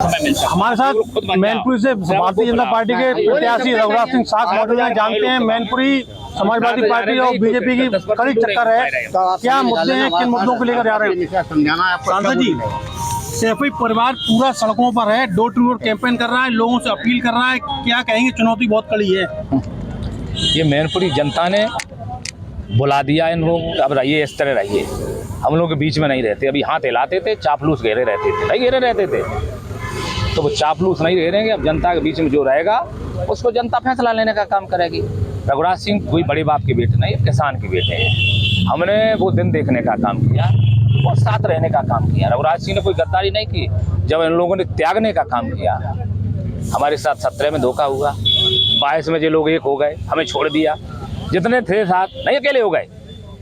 हमारे साथ मैनपुरी से भारतीय जनता पार्टी के प्रत्याशी रघुराज सिंह साख मौजूद हैं। जानते हैं मैनपुरी समाजवादी पार्टी और बीजेपी की कड़ी टक्कर है। क्या मुद्दे हैं, किन मुद्दों को लेकर जा रहे हैं? सांसद जी, सैफी परिवार पूरा सड़कों पर है, डोर टू डोर कैंपेन कर रहा है, लोगों से अपील कर रहा है। क्या कहेंगे, चुनौती बहुत कड़ी है? ये मैनपुरी जनता ने बुला दिया इन लोगों को, अब रहिए इस तरह रहिए, हम लोग के बीच में नहीं रहते। अभी हाथ हिलाते थे, चापलूस घेरे रहते थे, नहीं घेरे रहते थे, तो वो चापलूस नहीं घेरेंगे। अब जनता के बीच में जो रहेगा उसको जनता फैसला लेने का काम करेगी। रघुराज सिंह कोई बड़े बाप के बेटे नहीं, किसान के बेटे हैं। हमने वो दिन देखने का काम किया और साथ रहने का काम किया। रघुराज सिंह ने कोई गद्दारी नहीं की। जब इन लोगों ने त्यागने का काम किया, हमारे साथ 17 में धोखा हुआ, 22 में जो लोग एक हो गए, हमें छोड़ दिया। जितने थे साथ नहीं अकेले हो गए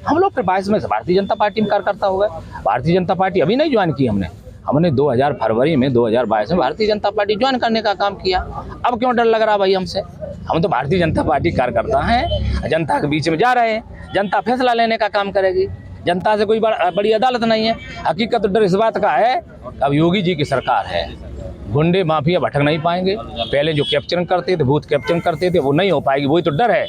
हम लोग। फिर 22 में भारतीय जनता पार्टी में कार्यकर्ता हो गए। भारतीय जनता पार्टी अभी नहीं ज्वाइन की हमने 2000 फरवरी में 2022 में भारतीय जनता पार्टी ज्वाइन करने का काम किया। अब क्यों डर लग रहा भाई हमसे? हम तो भारतीय जनता पार्टी कार्यकर्ता हैं, जनता के बीच में जा रहे हैं। जनता फैसला लेने का काम करेगी। जनता से कोई बड़ी अदालत नहीं है। हकीकत तो डर इस बात का है, अब योगी जी की सरकार है, गुंडे माफिया भटक नहीं पाएंगे। पहले जो कैप्चरिंग करते थे, बूथ कैप्चरिंग करते थे, वो नहीं हो पाएगी। वही तो डर है।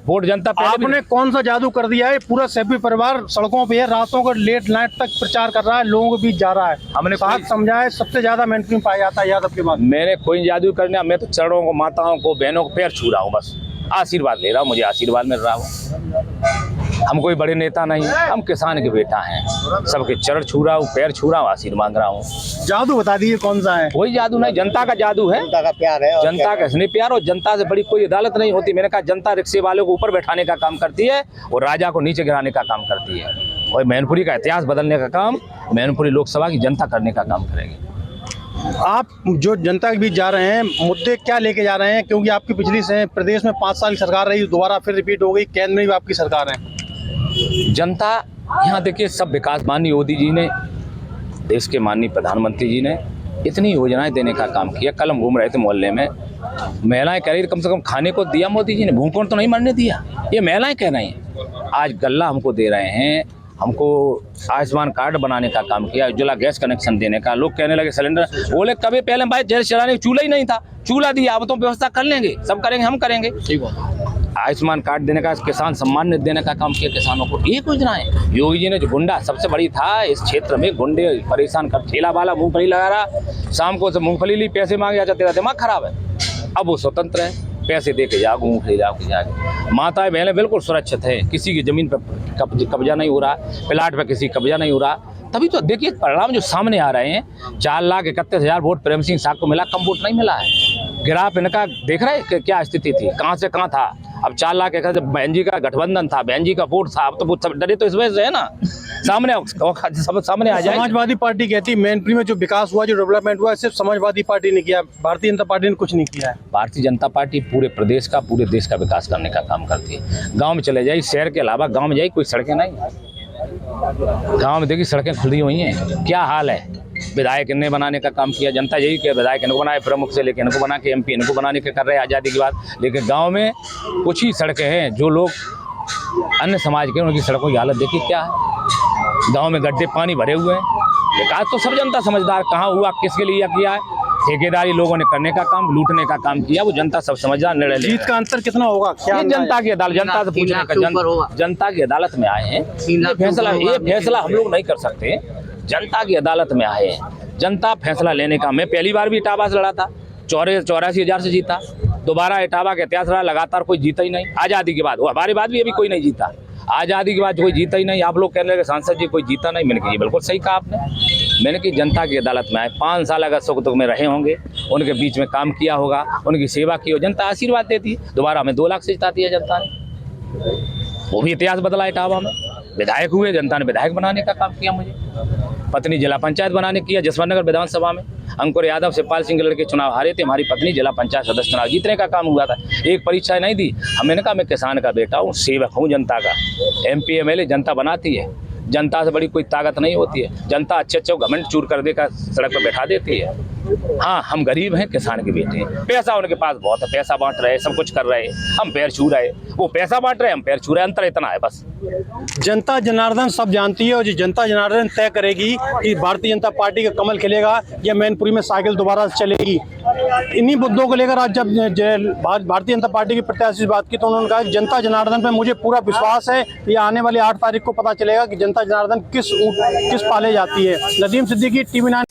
वोट जनता आपने कौन सा जादू कर दिया है? पूरा सैफी परिवार सड़कों पे है, रातों को लेट नाइट तक प्रचार कर रहा है, लोगों के बीच जा रहा है। हमने साथ समझाया, सबसे ज्यादा मैनपुरी में पाया जाता है यादव के बाद। मैंने कोई जादू करना, मैं तो चरणों को, माताओं को, बहनों को पैर छू रहा हूँ, बस आशीर्वाद ले रहा हूँ, मुझे आशीर्वाद मिल रहा हूँ। हम कोई बड़े नेता नहीं, हम किसान के बेटा हैं। सबके चरण छू रहा हूँ, पैर छू रहा हूँ, आशीर्वाद मांग रहा हूँ। जादू बता दीजिए कौन सा है? कोई जादू नहीं, जनता का जादू है, जनता का प्यार है। जनता का स्नेह प्यार। और जनता से बड़ी कोई अदालत नहीं होती। मैंने कहा जनता रिक्शे वालों को ऊपर बैठाने का काम करती है और राजा को नीचे गिराने का काम करती है। और मैनपुरी का इतिहास बदलने का काम मैनपुरी लोकसभा की जनता करने का काम करेगी। आप जो जनता के बीच जा रहे हैं, मुद्दे क्या लेके जा रहे हैं? क्योंकि आपकी पिछली से प्रदेश में 5 साल की सरकार रही, दोबारा फिर रिपीट हो गई, केंद्र में भी आपकी सरकार है। जनता यहाँ देखिए, सब विकास माननीय मोदी जी ने, देश के माननीय प्रधानमंत्री जी ने इतनी योजनाएं देने का काम किया। कल हम घूम रहे थे मोहल्ले में, महिलाएं कह रही थी कम से कम खाने को दिया मोदी जी ने, भूखों तो नहीं मरने दिया। ये महिलाएं कह रही हैं। आज गल्ला हमको दे रहे हैं, हमको आयुष्मान कार्ड बनाने का काम किया, उज्ज्वला गैस कनेक्शन देने का। लोग कहने लगे सिलेंडर, बोले कभी पहले भाई गैस चलाने चूल्हा ही नहीं था, चूल्हा दिया, अब तो व्यवस्था कर लेंगे, सब करेंगे, हम करेंगे। आयुष्मान कार्ड देने का, किसान सम्मान निधि देने का काम किया किसानों को। एक योजना है योगी जी ने, जो गुंडा सबसे बड़ी था इस क्षेत्र में, गुंडे परेशान कर, ठेला वाला मूंगफली लगा रहा, शाम को मूंगफली ली, पैसे मांगे आ जाते, दिमाग खराब है। अब वो स्वतंत्र है, पैसे दे के जाओ, मूंगफली लाओ के जाके। माताएं बहनें बिल्कुल सुरक्षित है, किसी की जमीन पर कब्जा नहीं हो रहा, प्लाट पर किसी कब्जा नहीं हो रहा। तभी तो देखिए परिणाम जो सामने आ रहे हैं। 4,31,000 वोट प्रेम सिंह साख को मिला, कम वोट नहीं मिला है। ग्राफ इनका देख रहे हैं क्या स्थिति थी, कहाँ से कहाँ था। अब 4 लाख जब बहन जी का गठबंधन था, बहन जी का वोट था, अब तो वो सब डरे तो इस वजह से है ना, सामने सब सामने आ जाए। समाजवादी पार्टी कहती है मैनपुरी में जो विकास हुआ, जो डेवलपमेंट हुआ, सिर्फ समाजवादी पार्टी ने किया, भारतीय जनता पार्टी ने कुछ नहीं किया है। भारतीय जनता पार्टी पूरे प्रदेश का, पूरे देश का विकास करने का काम करती है। गाँव में चले जाइए, शहर के अलावा गाँव में जाइए, कोई सड़कें नहीं। गाँव में देखिए सड़कें खुली हुई हैं, क्या हाल है। विधायक इन्हें बनाने का काम किया, जनता यही कि विधायक इनको बनाए, प्रमुख से लेकर इनको बना के MP इनको बनाने के कर रहे हैं आज़ादी के बाद। लेकिन गांव में कुछ ही सड़कें हैं, जो लोग अन्य समाज के, उनकी सड़कों की हालत देखिए क्या है। गांव में गड्ढे पानी भरे हुए हैं। विकास तो सब जनता समझदार, कहाँ हुआ, किसके लिए किया है। ठेकेदारी लोगों ने करने का काम, लूटने का काम किया, वो जनता सब समझदार निर्णय ले। जीत का अंतर कितना होगा? क्या जनता की अदालत, जनता से पूछने का, जनता की अदालत में आए हैं। ये फैसला हम लोग नहीं कर सकते, जनता की अदालत में आए हैं। जनता फैसला लेने का। मैं पहली बार भी इटावा से लड़ा था, 84,000 से जीता। दोबारा इटावा का इतिहास रहा, लगातार कोई जीता ही नहीं आज़ादी के बाद। हमारे बाद भी अभी कोई नहीं जीता, आज़ादी के बाद कोई जीता ही नहीं। आप लोग कहने लगे सांसद जी कोई जीता नहीं, मैंने कहा बिल्कुल सही कहा आपने। मैंने कि जनता की अदालत में आए, 5 साल अगर सुख दुख में रहे होंगे, उनके बीच में काम किया होगा, उनकी सेवा की हो, जनता आशीर्वाद देती है। दोबारा हमें 2 लाख से जिताती है जनता ने। वो भी इतिहास बदला इटावा में। विधायक हुए, जनता ने विधायक बनाने का काम किया मुझे। पत्नी जिला पंचायत बनाने किया, जसवंतनगर विधानसभा में अंकुर यादव शिवपाल सिंह के लड़के चुनाव हारे थे, हमारी पत्नी जिला पंचायत सदस्य चुनाव जीतने का काम हुआ था। एक परीक्षा नहीं दी। हमने कहा मैं किसान का बेटा हूँ, सेवक हूँ जनता का। MP MLA जनता बनाती है, जनता से बड़ी कोई ताकत नहीं होती है। जनता अच्छे अच्छे घमंड चूर कर देकर सड़क पर बैठा देती है। हाँ, हम गरीब हैं, किसान के बेटे हैं, पैसा उनके पास बहुत है, पैसा बांट रहे, सब कुछ कर रहे, हम पैर छू रहे, वो पैसा बांट रहे, हम पैर छू रहे, अंतर इतना है बस। जनता जनार्दन सब जानती है और जो जनता जनार्दन तय करेगी कि भारतीय जनता पार्टी का कमल खिलेगा या मैनपुरी में साइकिल दोबारा चलेगी। इन्हीं मुद्दों को लेकर आज जब भारतीय जनता पार्टी के प्रत्याशी से बात की तो उन्होंने कहा जनता जनार्दन पे मुझे पूरा विश्वास है। ये आने वाली 8 तारीख को पता चलेगा कि जनता जनार्दन किस पाले जाती है। नदीम सिद्दीकी, TV9।